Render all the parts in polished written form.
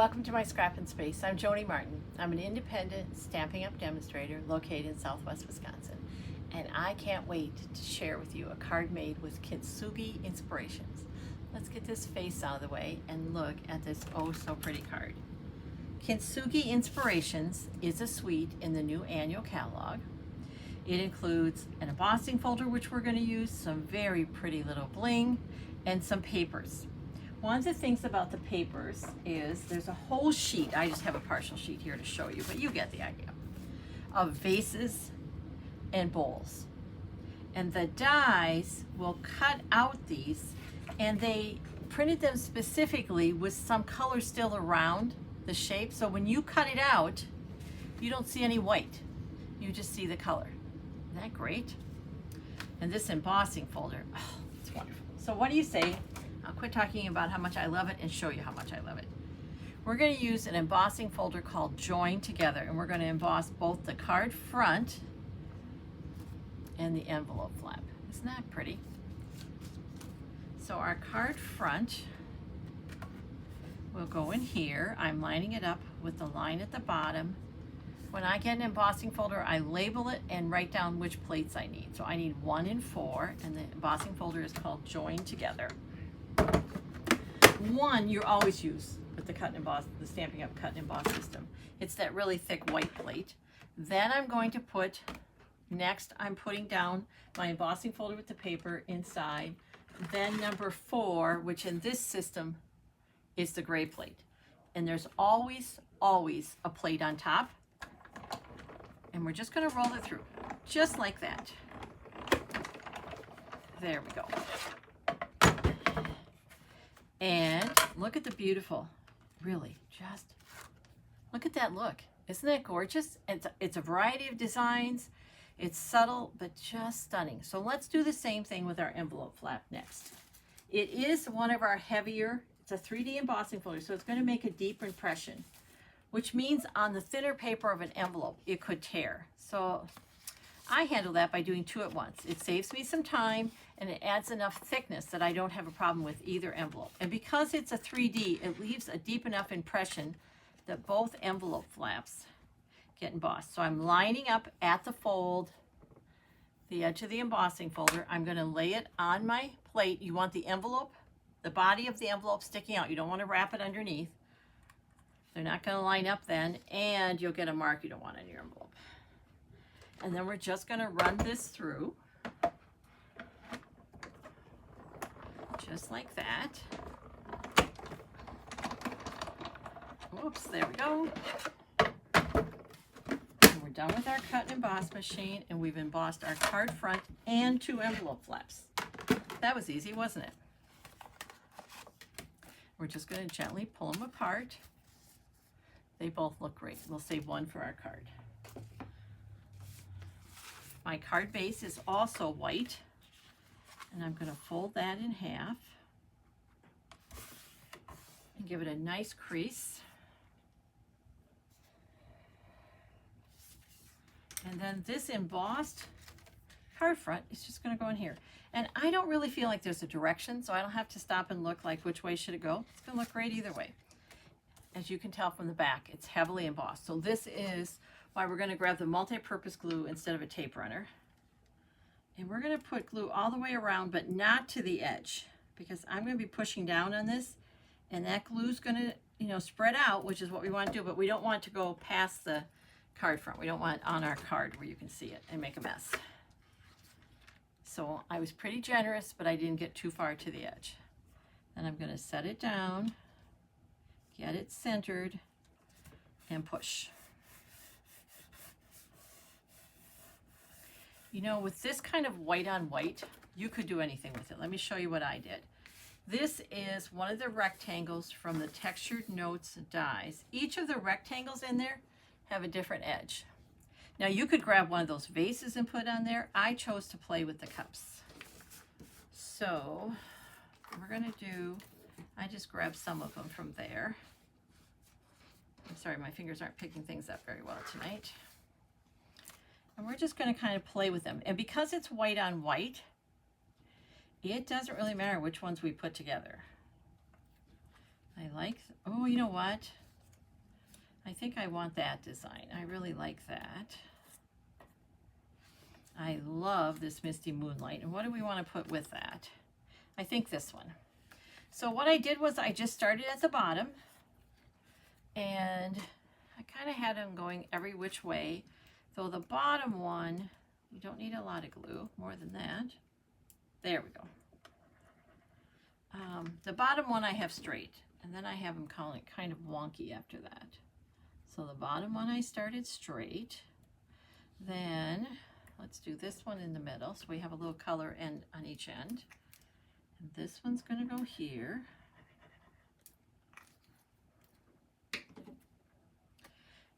Welcome to my Scrappin space. I'm Joni Martin. I'm an independent Stampin' Up demonstrator located in Southwest Wisconsin. And I can't wait to share with you a card made with Kintsugi Inspirations. Let's get this face out of the way and look at this oh so pretty card. Kintsugi Inspirations is a suite in the new annual catalog. It includes an embossing folder, which we're going to use, some very pretty little bling, and some papers. One of the things about the papers is there's a whole sheet, I just have a partial sheet here to show you, but you get the idea, of vases and bowls. And the dies will cut out these, and they printed them specifically with some color still around the shape. So when you cut it out, you don't see any white. You just see the color. Isn't that great? And this embossing folder, oh, it's wonderful. So what do you say? I'll quit talking about how much I love it and show you how much I love it. We're going to use an embossing folder called Join Together, and we're going to emboss both the card front and the envelope flap. Isn't that pretty? So our card front will go in here. I'm lining it up with the line at the bottom. When I get an embossing folder, I label it and write down which plates I need. So I need 1 and 4, and the embossing folder is called Join Together. 1 you always use with the cut and emboss, the Stampin' Up cut and emboss system. It's that really thick white plate. Then I'm going to put, next I'm putting down my embossing folder with the paper inside. Then number 4, which in this system is the gray plate. And there's always a plate on top. And we're just going to roll it through, just like that. There we go. And look at the beautiful, really, just look at that look. Isn't that gorgeous? It's a variety of designs. It's subtle, but just stunning. So let's do the same thing with our envelope flap next. It is one of our heavier, it's a 3D embossing folder, so it's going to make a deep impression, which means on the thinner paper of an envelope, it could tear. So I handle that by doing 2 at once. It saves me some time, and it adds enough thickness that I don't have a problem with either envelope. And because it's a 3D, it leaves a deep enough impression that both envelope flaps get embossed. So I'm lining up at the fold, the edge of the embossing folder. I'm going to lay it on my plate. You want the envelope, the body of the envelope sticking out. You don't want to wrap it underneath. They're not going to line up then, and you'll get a mark you don't want on your envelope. And then we're just going to run this through, just like that. Whoops, there we go. And we're done with our cut and emboss machine, and we've embossed our card front and 2 envelope flaps. That was easy, wasn't it? We're just going to gently pull them apart. They both look great. We'll save 1 for our card. My card base is also white, and I'm going to fold that in half and give it a nice crease. And then this embossed card front is just going to go in here. And I don't really feel like there's a direction, so I don't have to stop and look like which way should it go. It's going to look great either way. As you can tell from the back, it's heavily embossed. So this is why we're going to grab the multi-purpose glue instead of a tape runner. And we're going to put glue all the way around, but not to the edge, because I'm going to be pushing down on this, and that glue's going to, spread out, which is what we want to do, but we don't want it to go past the card front. We don't want it on our card where you can see it and make a mess. So I was pretty generous, but I didn't get too far to the edge. Then I'm going to set it down, get it centered, and push. With this kind of white on white, you could do anything with it. Let me show you what I did. This is one of the rectangles from the Textured Notes dies. Each of the rectangles in there have a different edge. Now you could grab one of those vases and put on there. I chose to play with the cups. So we're going to do, I just grabbed some of them from there. I'm sorry, my fingers aren't picking things up very well tonight. And we're just going to kind of play with them. And because it's white on white, it doesn't really matter which ones we put together. I like, oh, you know what? I think I want that design. I really like that. I love this Misty Moonlight. And what do we want to put with that? I think this one. So what I did was I just started at the bottom, and I kind of had them going every which way. Though the bottom one, you don't need a lot of glue, more than that. There we go. The bottom one I have straight, and then I have them kind of wonky after that. So the bottom one I started straight. Then let's do this one in the middle, so we have a little color end on each end. And this one's going to go here.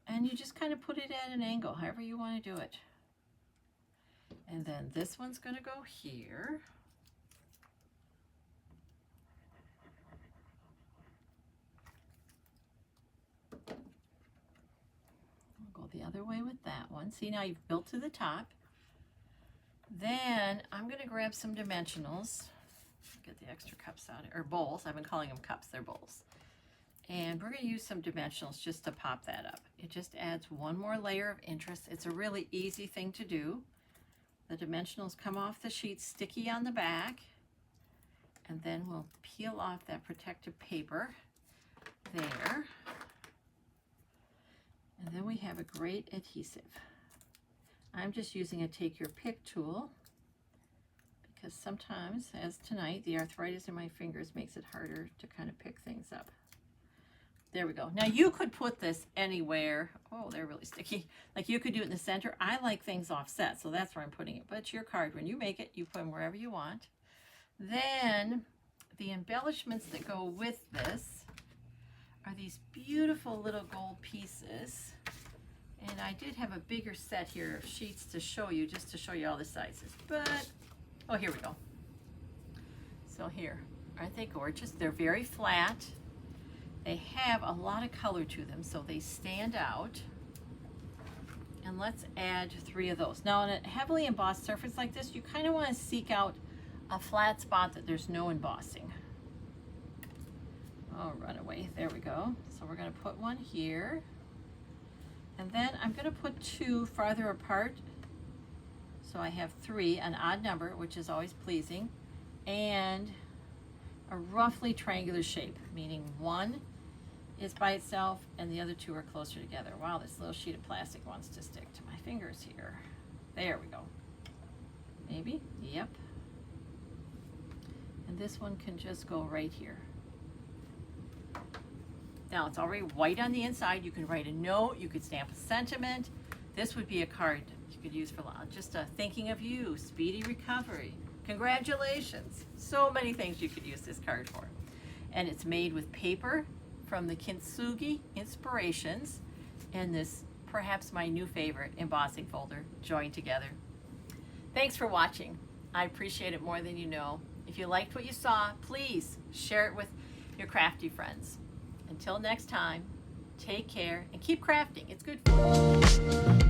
And you just kind of put it at an angle, however you want to do it. And then this one's going to go here. I'll go the other way with that one. See, now you've built to the top. Then I'm going to grab some dimensionals. Get the extra cups out, or bowls. I've been calling them cups, they're bowls. And we're going to use some dimensionals just to pop that up. It just adds one more layer of interest. It's a really easy thing to do. The dimensionals come off the sheet sticky on the back, and then we'll peel off that protective paper there. And then we have a great adhesive. I'm just using a take your pick tool because sometimes, as tonight, the arthritis in my fingers makes it harder to kind of pick things up. There we go. Now you could put this anywhere. Oh, they're really sticky. Like you could do it in the center. I like things offset, so that's where I'm putting it. But it's your card. When you make it, you put them wherever you want. Then the embellishments that go with this are these beautiful little gold pieces. And I did have a bigger set here of sheets to show you, just to show you all the sizes. But, oh, here we go. So here, aren't they gorgeous? They're very flat. They have a lot of color to them, so they stand out. And let's add 3 of those. Now, on a heavily embossed surface like this, you kind of want to seek out a flat spot that there's no embossing. Oh, run away. There we go. So we're going to put one here. And then I'm going to put 2 farther apart. So I have 3, an odd number, which is always pleasing, and a roughly triangular shape, meaning 1 is by itself and the other 2 are closer together. Wow, this little sheet of plastic wants to stick to my fingers here. There we go. Maybe? Yep. And this one can just go right here. Now it's already white on the inside. You can write a note, you could stamp a sentiment. This would be a card you could use for just a thinking of you, speedy recovery, congratulations. So many things you could use this card for. And it's made with paper from the Kintsugi Inspirations and this, perhaps my new favorite, embossing folder, joined together. Thanks for watching. I appreciate it more than you know. If you liked what you saw, please share it with your crafty friends. Until next time, take care and keep crafting. It's good for you.